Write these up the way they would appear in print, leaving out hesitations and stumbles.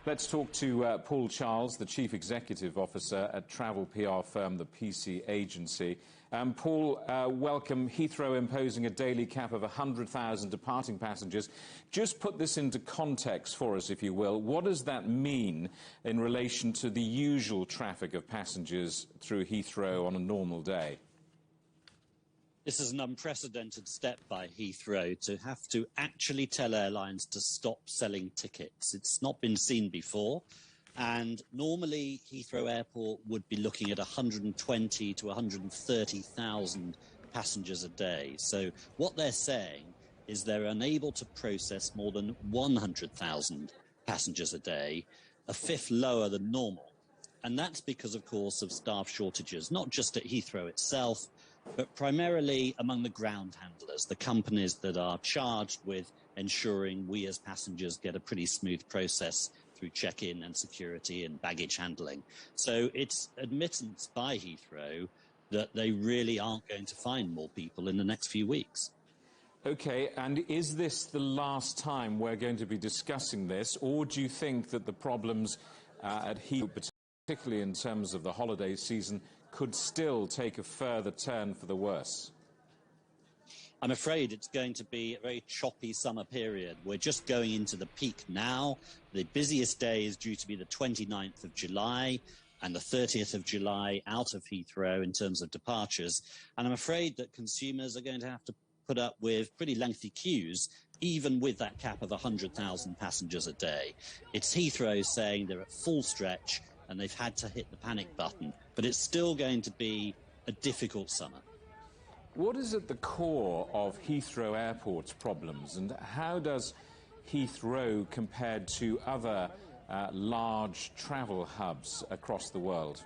Let's talk to Paul Charles, the Chief Executive Officer at travel PR firm, the PC Agency. Paul, welcome. Heathrow imposing a daily cap of 100,000 departing passengers. Just put this into context for us, if you will. What does that mean in relation to the usual traffic of passengers through Heathrow on a normal day? This is an unprecedented step by Heathrow to have to actually tell airlines to stop selling tickets. It's not been seen before. And normally Heathrow Airport would be looking at 120 to 130,000 passengers a day. So what they're saying is they're unable to process more than 100,000 passengers a day, a fifth lower than normal. And that's because, of course, of staff shortages, not just at Heathrow itself, but primarily among the ground handlers, the companies that are charged with ensuring we as passengers get a pretty smooth process through check-in and security and baggage handling. So it's admittance by Heathrow that they really aren't going to find more people in the next few weeks. OK, and is this the last time we're going to be discussing this, or do you think that the problems at Heathrow, particularly in terms of the holiday season, could still take a further turn for the worse? I'm afraid it's going to be a very choppy summer period. We're just going into the peak now. The busiest day is due to be the 29th of July and the 30th of July out of Heathrow in terms of departures. And I'm afraid that consumers are going to have to put up with pretty lengthy queues, even with that cap of 100,000 passengers a day. It's Heathrow saying they're at full stretch and they've had to hit the panic button. But it's still going to be a difficult summer. What is at the core of Heathrow Airport's problems, and how does Heathrow compare to other large travel hubs across the world?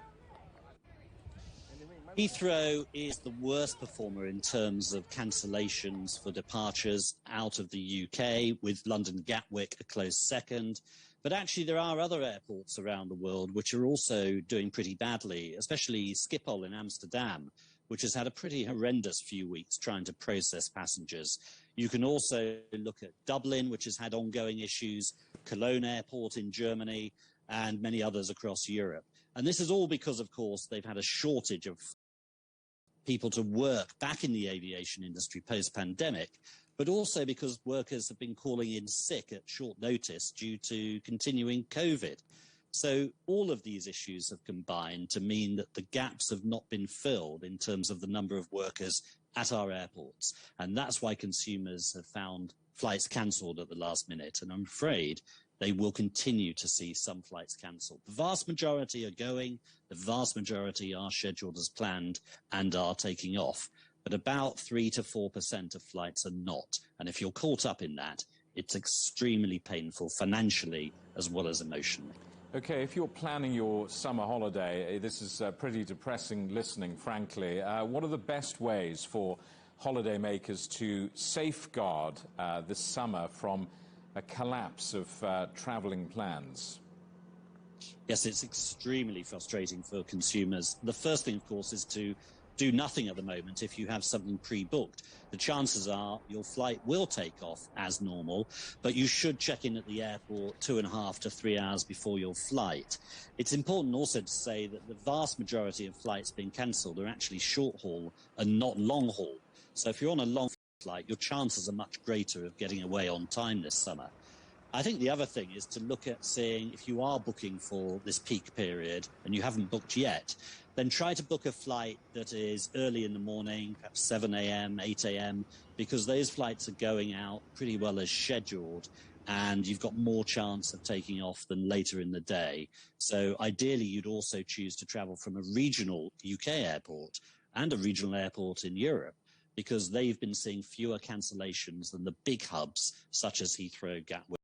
Heathrow is the worst performer in terms of cancellations for departures out of the UK, with London Gatwick a close second. But actually there are other airports around the world which are also doing pretty badly, especially Schiphol in Amsterdam, which has had a pretty horrendous few weeks trying to process passengers. You can also look at Dublin, which has had ongoing issues, Cologne Airport in Germany, and many others across Europe. And this is all because, of course, they've had a shortage of people to work back in the aviation industry post-pandemic, but also because workers have been calling in sick at short notice due to continuing COVID. So all of these issues have combined to mean that the gaps have not been filled in terms of the number of workers at our airports. And that's why consumers have found flights cancelled at the last minute. And I'm afraid they will continue to see some flights cancelled. The vast majority are going, the vast majority are scheduled as planned and are taking off. But about 3 to 4% of flights are not. And if you're caught up in that, it's extremely painful financially as well as emotionally. OK, if you're planning your summer holiday, this is pretty depressing listening, frankly. What are the best ways for holidaymakers to safeguard this summer from a collapse of travelling plans? Yes, it's extremely frustrating for consumers. The first thing, of course, is to do nothing at the moment if you have something pre-booked. The chances are your flight will take off as normal, but you should check in at the airport 2.5 to 3 hours before your flight. It's important also to say that the vast majority of flights being cancelled are actually short haul and not long haul. So if you're on a long flight, your chances are much greater of getting away on time this summer. I think the other thing is to look at seeing if you are booking for this peak period and you haven't booked yet, then try to book a flight that is early in the morning, perhaps 7 a.m., 8 a.m., because those flights are going out pretty well as scheduled and you've got more chance of taking off than later in the day. So ideally, you'd also choose to travel from a regional UK airport and a regional airport in Europe, because they've been seeing fewer cancellations than the big hubs such as Heathrow, Gatwick.